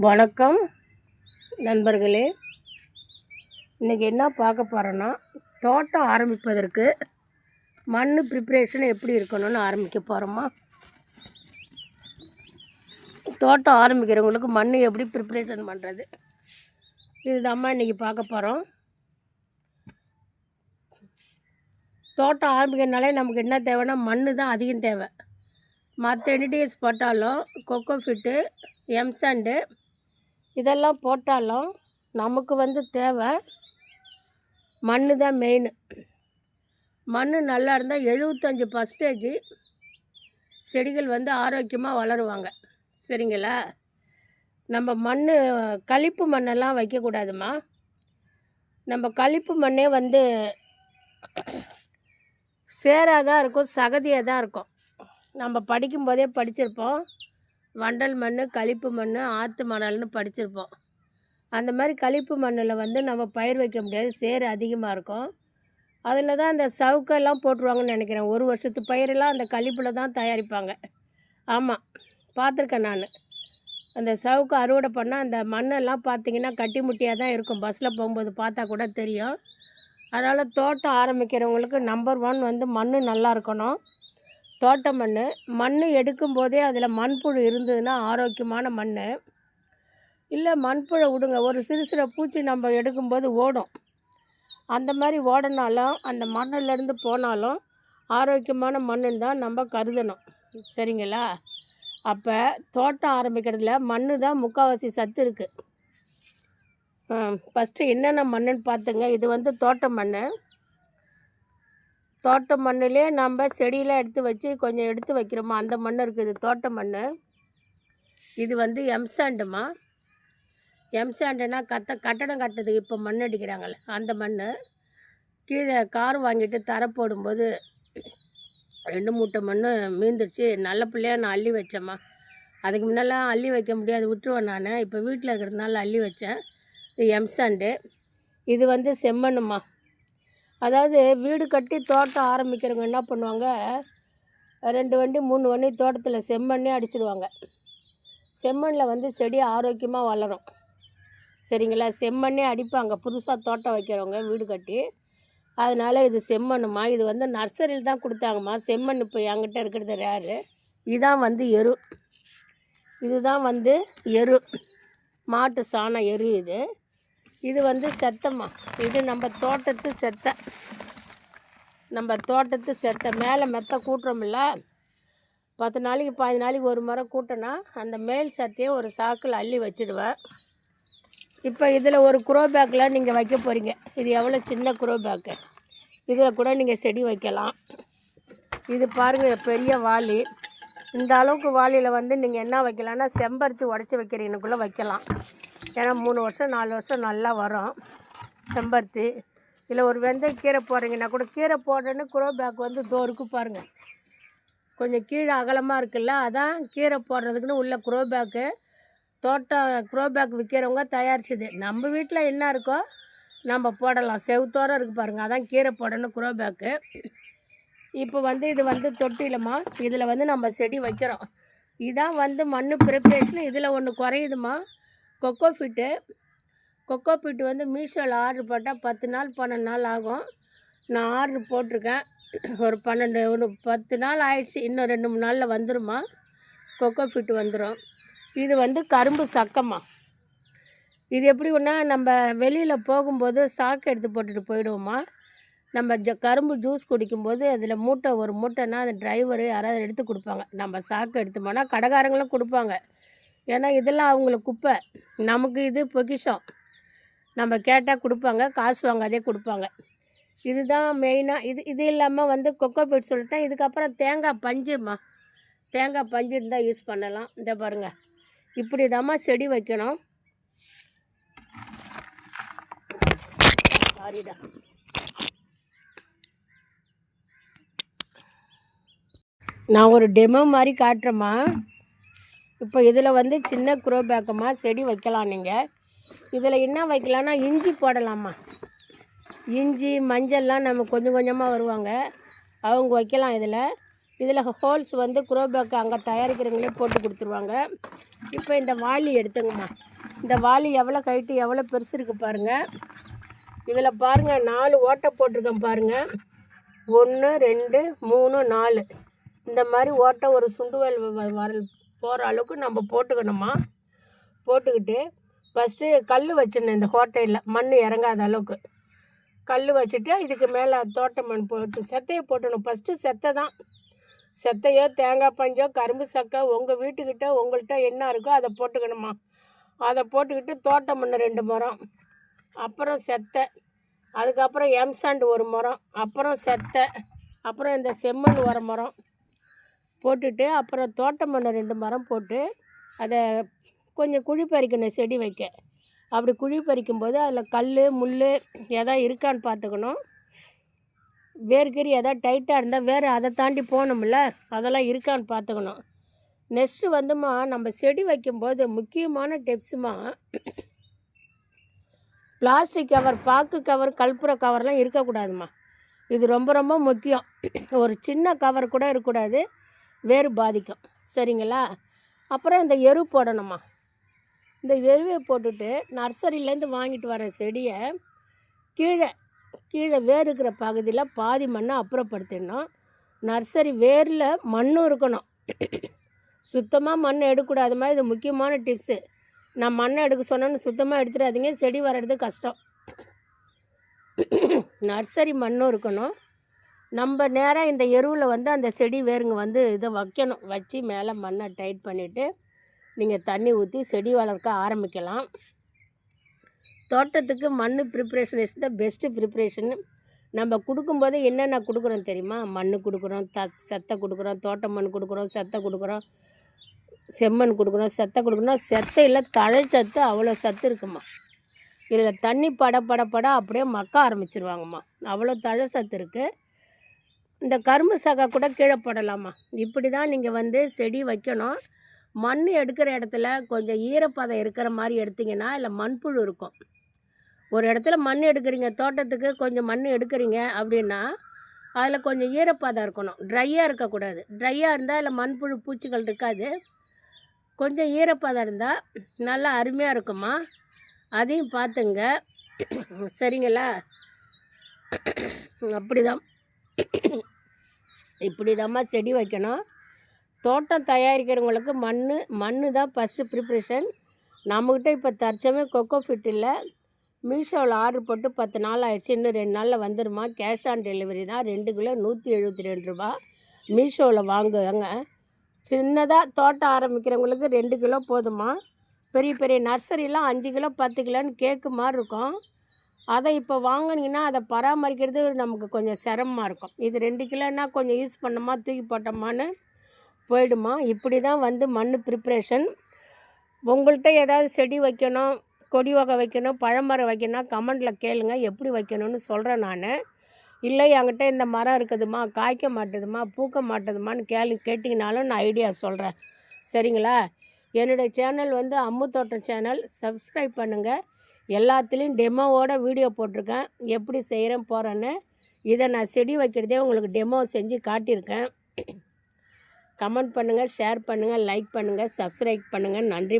வணக்கம் நண்பர்களே. இன்றைக்கி என்ன பார்க்க போகிறோன்னா, தோட்டம் ஆரம்பிப்பதற்கு மண் ப்ரிப்ரேஷன் எப்படி இருக்கணும்னு ஆரம்பிக்க போகிறோமா. தோட்டம் ஆரம்பிக்கிறவங்களுக்கு மண் எப்படி ப்ரிப்ரேஷன் பண்ணுறது, இதுதாம்மா இன்றைக்கி பார்க்க போகிறோம். தோட்டம் ஆரம்பிக்கிறதுனாலே நமக்கு என்ன தேவைன்னா மண் தான் அதிகம் தேவை. மற்ற என்டிடிஎஸ் போட்டாலும், கொக்கோஃபிட்டு, எம்சாண்டு இதெல்லாம் போட்டாலும் நமக்கு தேவை மண் தான் மெயின். மண் நல்லா இருந்தால் 75% செடிகள் ஆரோக்கியமாக வளருவாங்க. சரிங்களா? நம்ம மண் களிப்பு மண்ணெல்லாம் வைக்கக்கூடாதுமா. நம்ம களிப்பு மண்ணே சேராதான் இருக்கும், சகதியாக தான் இருக்கும். நம்ம படிக்கும்போதே படிச்சிருப்போம், வண்டல் மண், களிப்பு மண், ஆற்று மணல்னு படிச்சிருப்போம். அந்த மாதிரி களிப்பு மண்ணில் நம்ம பயிர் வைக்க முடியாது, சேறு அதிகமாக இருக்கும். அதில் தான் அந்த சவுக்கெல்லாம் போட்டுருவாங்கன்னு நினைக்கிறேன். ஒரு வருஷத்து பயிரெல்லாம் அந்த களிப்பில் தான் தயாரிப்பாங்க. ஆமாம், பார்த்துருக்கேன் நான். அந்த சவுக்கு அறுவடை பண்ணால் அந்த மண்ணெல்லாம் பார்த்திங்கன்னா கட்டி முட்டியாக தான் இருக்கும். பஸ்ஸில் போகும்போது பார்த்தா கூட தெரியும். அதனால் தோட்டம் ஆரம்பிக்கிறவங்களுக்கு நம்பர் 1 மண் நல்லா இருக்கணும். தோட்ட மண் எடுக்கும்போதே அதில் மண்புழு இருந்ததுன்னா ஆரோக்கியமான மண். இல்லை மண்புழை விடுங்க, ஒரு சிறு பூச்சி நம்ம எடுக்கும்போது ஓடும். அந்த மாதிரி ஓடினாலும் அந்த மண்ணிலேருந்து போனாலும் ஆரோக்கியமான மண்ணுன்னு தான் நம்ம கருதணும். சரிங்களா? அப்போ தோட்டம் ஆரம்பிக்கிறதுல மண் தான் முக்கால்வாசி சத்து இருக்குது. ஃபஸ்ட்டு என்னென்ன மண்ணுன்னு பார்த்துங்க. இது தோட்ட மண். தோட்ட மண்ணிலே நம்ம செடியெலாம் எடுத்து வச்சு கொஞ்சம் எடுத்து வைக்கிறோமா, அந்த மண் இருக்குது தோட்ட மண். இது எம்சாண்டுமா. எம்சாண்டுனா கட்டடம் கட்டுறதுக்கு இப்போ மண் அடிக்கிறாங்கள்ல, அந்த மண். கீழே கார் வாங்கிட்டு தர போடும்போது 2 மூட்டை மண் மீந்துருச்சு. நல்ல பிள்ளையாக நான் அள்ளி வச்சேம்மா. அதுக்கு முன்னெல்லாம் அள்ளி வைக்க முடியாது, விட்டுருவேன் நான். இப்போ வீட்டில் இருக்கிறதுனால அள்ளி வச்சேன். இது எம்சாண்டு. இது செம்மண்ணுமா. அதாவது வீடு கட்டி தோட்டம் ஆரம்பிக்கிறவங்க என்ன பண்ணுவாங்க, 2 வண்டி 3 வண்டி தோட்டத்தில் செம்மண்ணே அடிச்சிடுவாங்க. செம்மண்ணில் செடி ஆரோக்கியமாக வளரும். சரிங்களா? செம்மண்ணே அடிப்பாங்க புதுசாக தோட்டம் வைக்கிறவங்க வீடு கட்டி. அதனால் இது செம்மண்ணுமா. இது நர்சரியில் தான் கொடுத்தாங்கம்மா. செம்மண் இப்போ என்கிட்ட இருக்கிறது ரேரு. இதான் எரு. இதுதான் எரு, மாட்டு சாணம் எரு. இது செத்தம்மா. இது நம்ம தோட்டத்து செத்தை. மேலே மெத்த கூட்டுறோம்ல, 10 நாளைக்கு 15 நாளைக்கு ஒரு முறை கூட்டினா அந்த மேல் சத்தையே ஒரு சாக்கில் அள்ளி வச்சுடுவேன். இப்போ இதில் ஒரு குரோ பேக்கில் நீங்கள் வைக்க போகிறீங்க. இது எவ்வளோ சின்ன குரோ பேக்கு. இதில் கூட நீங்கள் செடி வைக்கலாம். இது பாருங்கள், பெரிய வாளி. இந்த அளவுக்கு வாளியில் நீங்கள் என்ன வைக்கலாம்னா, செம்பருத்தி உடச்சி வைக்கிறீங்கக்குள்ளே வைக்கலாம். ஏன்னா 3 வருஷம் 4 வருஷம் நல்லா வரும் செம்பருத்தி. இல்லை ஒரு வெந்தயக்கீரை போடுறீங்கன்னா கூட, கீரை போடுறேன்னு குரோ பேக் தோருக்கு பாருங்கள், கொஞ்சம் கீழே அகலமாக இருக்குல்ல, அதான் கீரை போடுறதுக்குன்னு உள்ள குரோ பேக்கு. தோட்டம் குரோ பேக் விற்கிறவங்க தயாரிச்சது. நம்ம வீட்டில் என்ன இருக்கோ நம்ம போடலாம். செவுத்தோரம் இருக்குது பாருங்கள், அதான் கீரை போடணும் குரோ பேக்கு. இப்போ இது தொட்டிலம்மா. இதில் நம்ம செடி வைக்கிறோம். இதான் மண் ப்ரிப்ரேஷன். இதில் ஒன்று குறையுதுமா, கொக்கோஃபிட்டு மீஷோவில் ஆர்டர் போட்டால் 10 நாள் 12 நாள் ஆகும். நான் ஆர்டர் போட்டிருக்கேன். ஒரு 10 நாள் ஆயிடுச்சு. இன்னும் 2-3 நாளில் வந்துடுமா. கொக்கோஃபிட்டு வந்துடும். இது கரும்பு சக்கம்மா. இது எப்படி ஒன்றா, நம்ம வெளியில் போகும்போது சாக்கு எடுத்து போட்டுட்டு போயிடுவோமா. நம்ம கரும்பு ஜூஸ் குடிக்கும்போது அதில் ஒரு மூட்டைன்னா அந்த டிரைவரு யாராவது எடுத்து கொடுப்பாங்க. நம்ம சாக்கு எடுத்து போனால் கடைக்காரங்களும் கொடுப்பாங்க. ஏன்னா இதெல்லாம் அவங்களுக்கு குப்பை, நமக்கு இது பொக்கிஷம். நம்ம கேட்டால் கொடுப்பாங்க, காசு வாங்காதே கொடுப்பாங்க. இதுதான் மெயினாக. இது இல்லாமல் கொக்கோபீட் சொல்லிட்டேன். இதுக்கப்புறம் தேங்காய் பஞ்சுமா. தேங்காய் பஞ்சு இருந்தால் யூஸ் பண்ணலாம். இந்த பாருங்கள், இப்படி தாம்மா செடி வைக்கணும். சாரிடா. நான் ஒரு டெமோ மாதிரி காட்டுறேம்மா. இப்போ இதில் சின்ன குரோ பேக்கம்மா செடி வைக்கலாம். நீங்கள் இதில் என்ன வைக்கலாம்னா, இஞ்சி போடலாமா. இஞ்சி மஞ்சள்லாம் நம்ம கொஞ்சம் கொஞ்சமாக வருவாங்க, அவங்க வைக்கலாம். இதில் இதில் ஹோல்ஸ் வந்து க்ரோ பேக் அங்கே தயாரிக்கிறவங்களே போட்டு கொடுத்துருவாங்க. இப்போ இந்த வாளி எடுத்துங்கம்மா. இந்த வாளி எவ்வளோ ஹைட்டு எவ்வளோ பெருசு இருக்குது பாருங்கள். இதில் பாருங்கள் 4 ஓட்டை போட்டிருக்கேன் பாருங்கள். 1 2 3 4 இந்த மாதிரி ஓட்டை ஒரு சுண்டுவல் போகிற அளவுக்கு நம்ம போட்டுக்கணுமா. போட்டுக்கிட்டு ஃபஸ்ட்டு கல் வச்சிடணும். இந்த ஹோட்டையில் மண் இறங்காத அளவுக்கு கல் வச்சுட்டு இதுக்கு மேலே தோட்ட மண் போட்டு செத்தையை போட்டணும். ஃபஸ்ட்டு செத்தை தான். செத்தையோ தேங்காய் பஞ்சோ கரும்பு சக்கை உங்கள் வீட்டுக்கிட்ட உங்கள்கிட்ட என்ன இருக்கோ அதை போட்டுக்கணுமா. அதை போட்டுக்கிட்டு தோட்ட மண் 2 முறம், அப்புறம் செத்தை, அதுக்கப்புறம் எம்சாண்ட் 1 முறம், அப்புறம் செத்தை, அப்புறம் இந்த செம்மண் 1 முறம் போட்டுட்டு அப்புறம் தோட்ட மண் 2 முறம் போட்டு அதை கொஞ்சம் குழி பறிக்கணும் செடி வைக்க. அப்படி குழி பறிக்கும்போது அதில் கல் முள் எதாவது இருக்கான்னு பார்த்துக்கணும். வேர்க்கறி எதாவது டைட்டாக இருந்தால் வேறு அதை தாண்டி போகணும்ல, அதெல்லாம் இருக்கான்னு பார்த்துக்கணும். நெக்ஸ்ட்டு வந்துமா நம்ம செடி வைக்கும்போது முக்கியமான டிப்ஸுமா, பிளாஸ்டிக் கவர், பாக்கு கவர், கற்பூர கவர்லாம் இருக்கக்கூடாதுமா. இது ரொம்ப ரொம்ப முக்கியம். ஒரு சின்ன கவர் கூட இருக்கக்கூடாது, வேறு பாதிக்கும். சரிங்களா? அப்புறம் இந்த எரு போடணுமா. இந்த எருவை போட்டுட்டு நர்சரியிலேருந்து வாங்கிட்டு வர செடியை கீழே வேர் இருக்கிற பகுதியில் பாதி மண்ணை அப்புறப்படுத்திடணும். நர்சரி வேரில் மண்ணும் இருக்கணும். சுத்தமாக மண் எடுக்கக்கூடாது மாதிரி. இது முக்கியமான டிப்ஸு. நான் மண்ணை எடுக்க சொன்னேன்னு சுத்தமாக எடுத்துடாதீங்க, செடி வர்றது கஷ்டம். நர்சரி மண்ணும் இருக்கணும். நம்ம நேராக இந்த எருவில் வந்து அந்த செடி வேருங்க வந்து இதை வைக்கணும். வச்சு மேலே மண்ணை டைட் பண்ணிவிட்டு நீங்கள் தண்ணி ஊற்றி செடி வளர்க்க ஆரம்பிக்கலாம். தோட்டத்துக்கு மண் preparation is the best preparation. நம்ம கொடுக்கும்போது என்னென்ன கொடுக்குறோம் தெரியுமா? மண் கொடுக்குறோம், செத்தை கொடுக்குறோம், தோட்ட மண் கொடுக்குறோம், செத்தை கொடுக்குறோம், செம்மண் கொடுக்குறோம், செத்தை கொடுக்குறோம். செத்தையில் தழைச்சத்து அவ்வளோ சத்து இருக்குமா. இதில் தண்ணி பட அப்படியே மக்க ஆரம்பிச்சிருவாங்கம்மா. அவ்வளோ தழை சத்து இருக்குது. இந்த கரும்பு சகை கூட கீழே போடலாமா. இப்படி தான் நீங்கள் வந்து செடி வைக்கணும். மண் எடுக்கிற இடத்துல கொஞ்சம் ஈரப்பதம் இருக்கிற மாதிரி எடுத்திங்கன்னா இல்லை மண்புழு இருக்கும். ஒரு இடத்துல மண் எடுக்கிறீங்க, தோட்டத்துக்கு கொஞ்சம் மண் எடுக்கிறீங்க அப்படின்னா அதில் கொஞ்சம் ஈரப்பதம் இருக்கணும். ட்ரையாக இருக்கக்கூடாது. ட்ரையாக இருந்தால் அதில் மண்புழு பூச்சிகள் இருக்காது. கொஞ்சம் ஈரப்பதம் இருந்தால் நல்லா அருமையாக இருக்குமா. அதையும் பார்த்துங்க. சரிங்களா? அப்படிதான் இப்படிதாம்மா செடி வைக்கணும். தோட்டம் தயாரிக்கிறவங்களுக்கு மண் தான் ஃபஸ்ட்டு ப்ரிப்ரேஷன். நம்மக்கிட்ட இப்போ தற்சமயம் கொக்கோ ஃபிட் இல்லை. மீஷோவில் ஆர்டர் போட்டு 10 நாள் ஆகிடுச்சு. இன்னும் 2 நாளில் வந்துடுமா. கேஷ் ஆன் டெலிவரி தான். 2 கிலோ 172 ரூபா. மீஷோவில் வாங்குவாங்க. சின்னதாக தோட்டம் ஆரம்பிக்கிறவங்களுக்கு 2 கிலோ போதுமா. பெரிய பெரிய நர்சரிலாம் 5 கிலோ 10 கிலோன்னு கேக்கு மாதிரி இருக்கும். அதை இப்போ வாங்கினீங்கன்னா அதை பராமரிக்கிறது நமக்கு கொஞ்சம் சிரமமாக இருக்கும். இது 2 கிலோன்னா கொஞ்சம் யூஸ் பண்ணோமா தூக்கி போட்டோமான்னு போயிடுமா. இப்படி தான் வந்து மண் ப்ரிப்ரேஷன். உங்கள்கிட்ட ஏதாவது செடி வைக்கணும், கொடி வகை வைக்கணும், பழமரம் வைக்கணும், கமெண்டில் கேளுங்க, எப்படி வைக்கணும்னு சொல்கிறேன் நான். இல்லை என்கிட்ட இந்த மரம் இருக்குதுமா, காய்க்க மாட்டுதுமா, பூக்க மாட்டுதுமான்னு கேட்டிங்கனாலும் நான் ஐடியா சொல்கிறேன். சரிங்களா? என்னுடைய சேனல் வந்து அம்மு தோட்டம் சேனல். சப்ஸ்கிரைப் பண்ணுங்கள். எல்லாத்துலேயும் டெமோவோட வீடியோ போட்டிருக்கேன், எப்படி செய்கிறேன் போகிறேன்னு. இதை நான் செடி வைக்கிறதே உங்களுக்கு டெமோ செஞ்சு காட்டியிருக்கேன். கமெண்ட் பண்ணுங்கள், ஷேர் பண்ணுங்கள், லைக் பண்ணுங்கள், சப்ஸ்கிரைப் பண்ணுங்கள். நன்றி.